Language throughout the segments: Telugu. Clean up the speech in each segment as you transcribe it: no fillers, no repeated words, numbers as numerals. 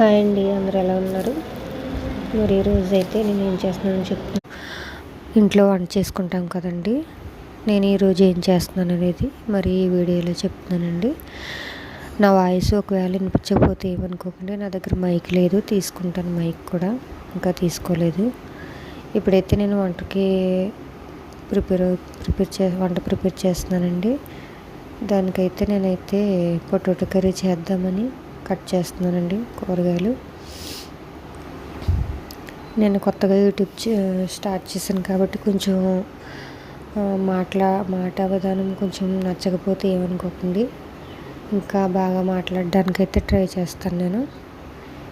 హాయ్ అండి, అందరూ ఎలా ఉన్నారు? మరి ఈరోజు అయితే నేను ఏం చేస్తున్నానని చెప్తాను. ఇంట్లో వంట చేసుకుంటాం కదండి, నేను ఈరోజు ఏం చేస్తున్నాను అనేది మరి ఈ వీడియోలో చెప్తున్నానండి. నా వాయిస్ ఒకవేళ వినిపించకపోతే ఏమనుకోకండి, నా దగ్గర మైక్ లేదు, తీసుకుంటాను మైక్ కూడా, ఇంకా తీసుకోలేదు. ఇప్పుడైతే నేను వంటకి వంట ప్రిపేర్ చేస్తున్నానండి. దానికైతే నేనైతే పొటాటో కర్రీ చేద్దామని కట్ చేస్తున్నానండి కూరగాయలు. నేను కొత్తగా యూట్యూబ్ స్టార్ట్ చేశాను కాబట్టి కొంచెం మాట విధానం కొంచెం నచ్చకపోతే ఏమనుకోకండి, ఇంకా బాగా మాట్లాడడానికైతే ట్రై చేస్తాను నేను.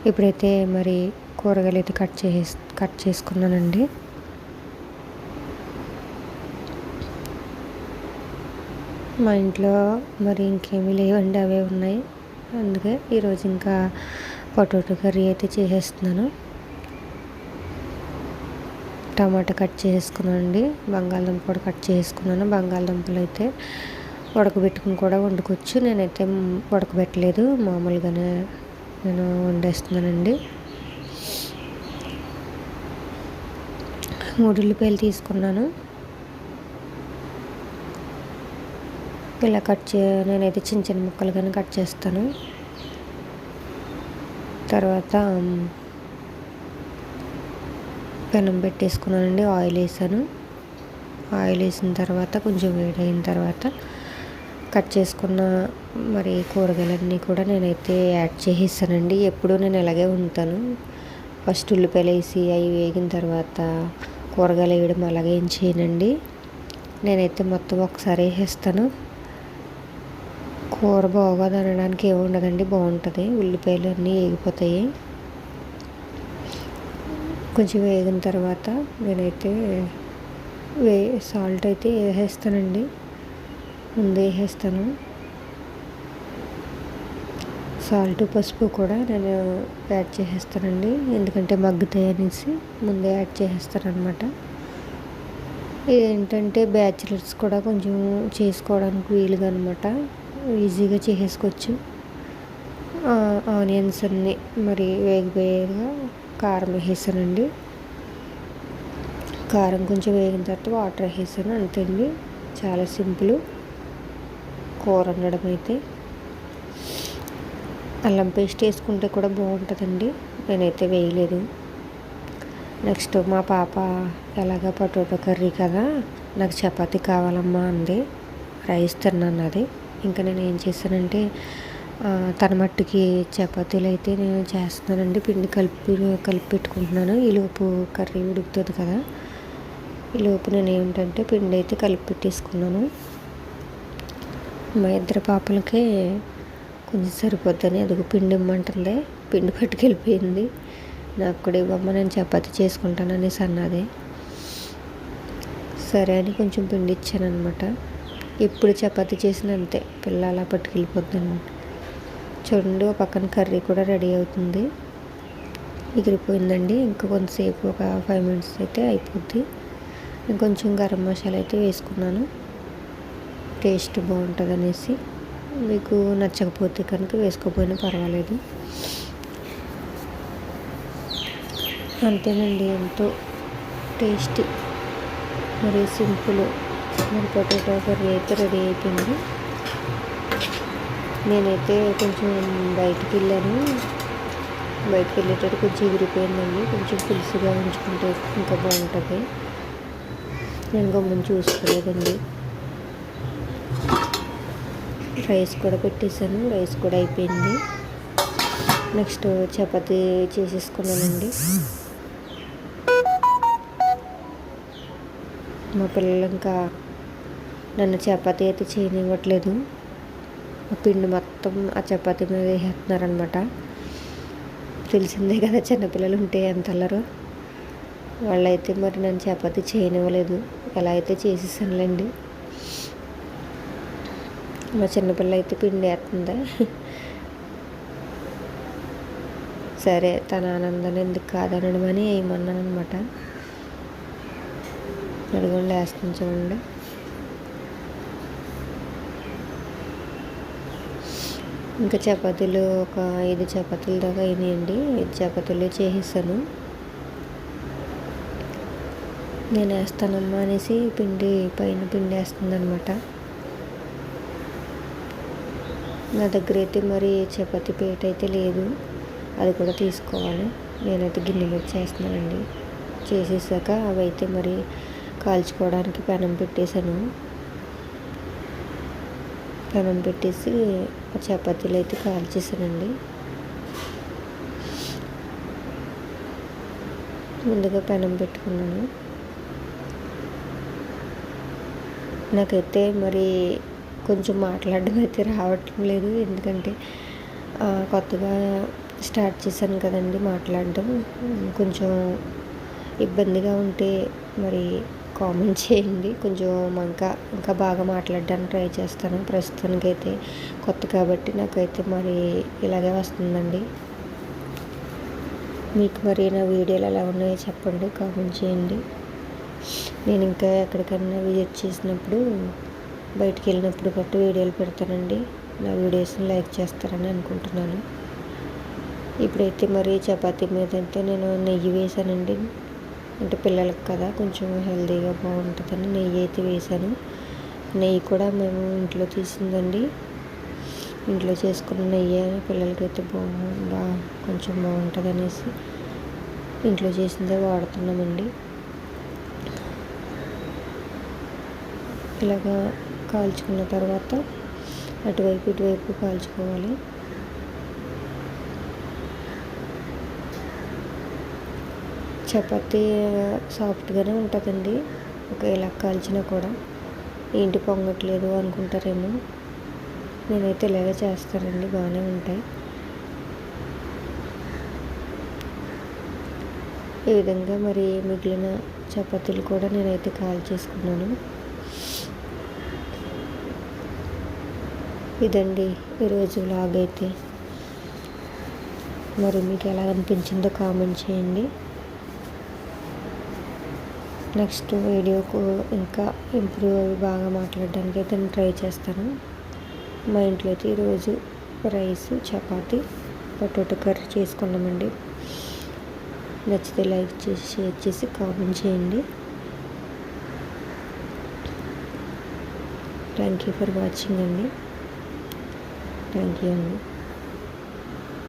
ఇప్పుడైతే మరి కూరగాయలు అయితే కట్ చేసుకున్నానండి. మా ఇంట్లో మరి ఇంకేమీ లేవండి, అవే ఉన్నాయి. అందుకే ఈరోజు ఇంకా పొటాటో కర్రీ అయితే చేసేస్తున్నాను. టమాటా కట్ చేసుకున్నానండి, బంగాళదుంప కూడా కట్ చేసుకున్నాను. బంగాళదుంపలు అయితే ఉడకబెట్టుకుని కూడా వండుకోవచ్చు. నేనైతే ఉడకబెట్టలేదు, మామూలుగానే నేను వండేస్తున్నానండి. 3 ఉల్లిపాయలు తీసుకున్నాను. ఇలా నేనైతే చిన్న చిన్న ముక్కలుగానే కట్ చేస్తాను. తర్వాత పెనం పెట్టేసుకున్నానండి, ఆయిల్ వేసాను. ఆయిల్ వేసిన తర్వాత కొంచెం వేడైన తర్వాత కట్ చేసుకున్న మరి కూరగాయలన్నీ కూడా నేనైతే యాడ్ చేసేసానండి. ఎప్పుడూ నేను ఇలాగే ఉంటాను, ఫస్ట్ ఉల్లిపాయలు వేసి అవి వేగిన తర్వాత కూరగాయలు వేయడం అలాగే ఏం చేయనండి. నేనైతే మొత్తం ఒకసారి వేసేస్తాను. కూర బాగోదు అనడానికి ఏమి ఉండదండి, బాగుంటుంది. ఉల్లిపాయలు అన్నీ వేగిపోతాయి. కొంచెం వేగిన తర్వాత నేనైతే సాల్ట్ అయితే వేసేస్తానండి, ముందే వేసేస్తాను. సాల్ట్ పసుపు కూడా నేను యాడ్ చేసేస్తానండి, ఎందుకంటే మగ్గుతాయి అనేసి ముందే యాడ్ చేసేస్తాను అనమాట. ఇదేంటంటే బ్యాచిలర్స్ కూడా కొంచెం చేసుకోవడానికి వీలుగా అనమాట, ఈజీగా చేసేసుకోవచ్చు. ఆనియన్స్ అన్నీ మరి వేగిపోయేగా కారం వేసానండి. కారం కొంచెం వేగిన తర్వాత వాటర్ వేసాను, అంతే అండి. చాలా సింపుల్ కూర వండడం అయితే. అల్లం పేస్ట్ వేసుకుంటే కూడా బాగుంటుందండి, నేనైతే వేయలేదు. నెక్స్ట్ మా పాప ఎలాగా పొటాటో కర్రీ కదా, నాకు చపాతీ కావాలమ్మా అంది. రైస్ తిన్నాను. ఇంకా నేను ఏం చేశానంటే తన మట్టుకి చపాతీలు అయితే నేను చేస్తున్నానండి. పిండి కలిపి పెట్టుకుంటున్నాను. ఈలోపు కర్రీ ఉడుకుతుంది కదా, ఈలోపు నేను ఏంటంటే పిండి అయితే కలిపి పెట్టేసుకున్నాను. మా ఇద్దరు పాపలకే కొంచెం సరిపోద్దని అదిగో పిండి ఇమ్మంటుంది, పిండి పట్టుకెళ్ళిపోయింది. నాకు కూడా ఇవ్వమ్మ, నేను చపాతీ చేసుకుంటాను అనేసి అన్నది. సరే అని కొంచెం పిండి ఇచ్చాను అనమాట. ఎప్పుడు చపాతీ చేసిన అంతే, పిల్ల అలా పట్టుకెళ్ళిపోద్దండి. చూడండి, ఒక పక్కన కర్రీ కూడా రెడీ అవుతుంది, ఎగిరిపోయిందండి. ఇంకా కొంతసేపు ఒక 5 minutes అయితే అయిపోద్ది. ఇంకొంచెం గరం మసాలా అయితే వేసుకున్నాను, టేస్ట్ బాగుంటుంది అనేసి. మీకు నచ్చకపోతే కనుక వేసుకోకపోయినా పర్వాలేదు. అంతేనండి, ఎంతో టేస్టీ మరి సింపుల్ మరి పొటాటో కర్రీ అయితే రెడీ అయిపోయింది. నేనైతే కొంచెం బయటికి వెళ్ళేటట్టు కొంచెం ఎగిరిపోయిందండి. కొంచెం పులుసుగా ఉంచుకుంటే ఇంకా బాగుంటుంది. నేను గమ్మున చూసుకోలేదండి. రైస్ కూడా పెట్టేశాను, రైస్ కూడా అయిపోయింది. నెక్స్ట్ చపాతీ చేసేసుకున్నానండి. మా పిల్లలు ఇంకా నన్ను చపాతీ అయితే చేయనివ్వట్లేదు. ఆ పిండి మొత్తం ఆ చపాతీ మీద వేసేస్తున్నారనమాట. తెలిసిందే కదా, చిన్నపిల్లలు ఉంటే ఎంత అల్లరో. వాళ్ళైతే మరి నన్ను చపాతీ చేయనివ్వలేదు. ఎలా అయితే చేసేసానులేండి. మా చిన్నపిల్ల అయితే పిండి వేస్తుందా. సరే, తన ఆనందాన్ని ఎందుకు కాదనడం అని ఏమన్నాను అనమాట. అడుగుండి వేస్తుంది చూడండి. ఇంకా చపాతీలు ఒక 5 చపాతీల దాకా అయినాయండి. 5 చపాతీలు చేసేసాను. నేను వేస్తానమ్మా అనేసి పైన పిండి వేస్తుందనమాట. నా దగ్గర అయితే మరి చపాతీ పీట అయితే లేదు, అది కూడా తీసుకోవాలి. నేనైతే గిన్నె మీద చేస్తున్నానండి. చేసేసాక అవి అయితే మరి కాల్చుకోవడానికి పెనం పెట్టేశాను. పెనం పెట్టేసి చపాతీలు అయితే కాల్చేసానండి. ముందుగా పెనం పెట్టుకున్నాను. నాకైతే మరి కొంచెం మాట్లాడడం అయితే రావటం లేదు, ఎందుకంటే కొత్తగా స్టార్ట్ చేశాను కదండి మాట్లాడడం. కొంచెం ఇబ్బందిగా ఉంటే మరి కామెంట్ చేయండి. కొంచెం ఇంకా బాగా మాట్లాడడానికి ట్రై చేస్తాను. ప్రస్తుతానికైతే కొత్త కాబట్టి నాకైతే మరి ఇలాగే వస్తుందండి. మీకు మరి నా వీడియోలు ఎలా ఉన్నాయో చెప్పండి, కామెంట్ చేయండి. నేను ఇంకా ఎక్కడికన్నా విజిట్ చేసినప్పుడు, బయటికి వెళ్ళినప్పుడు గట్టు వీడియోలు పెడతానండి. నా వీడియోస్ని లైక్ చేస్తారని అనుకుంటున్నాను. ఇప్పుడైతే మరి చపాతీ మీద అయితే నేను నెయ్యి వేసానండి. అంటే పిల్లలకు కదా కొంచెం హెల్తీగా బాగుంటుందని నెయ్యి అయితే వేసాను. నెయ్యి కూడా మేము ఇంట్లో తీసిందండి. ఇంట్లో చేసుకున్న నెయ్యి పిల్లలకైతే కొంచెం బాగుంటుంది అనేసి ఇంట్లో చేసిందే వాడుతున్నామండి. ఇలాగా కాల్చుకున్న తర్వాత అటువైపు ఇటువైపు కాల్చుకోవాలి. చపాతీ సాఫ్ట్గానే ఉంటుందండి, ఇలా కాల్చినా కూడా. ఏంటి పొంగట్లేదు అనుకుంటారేమో, నేనైతే ఇలాగే చేస్తానండి, బాగానే ఉంటాయి. ఈ విధంగా మరి మిగిలిన చపాతీలు కూడా నేనైతే కాల్చేసుకున్నాను. ఇదండి ఈరోజు వ్లాగ్ అయితే. మరి మీకు ఎలా అనిపించిందో కామెంట్ చేయండి. నెక్స్ట్ వీడియోకు ఇంకా ఇంప్రూవ్ అవి బాగా మాట్లాడడానికి అయితే నేను ట్రై చేస్తాను. మా ఇంట్లో అయితే ఈరోజు రైస్, చపాతీ, పొటాటో కర్రీ చేసుకున్నామండి. నచ్చితే లైక్ చేసి, షేర్ చేసి, కామెంట్ చేయండి. థ్యాంక్ యూ ఫర్ వాచింగ్ అండి. థ్యాంక్ యూ అండి.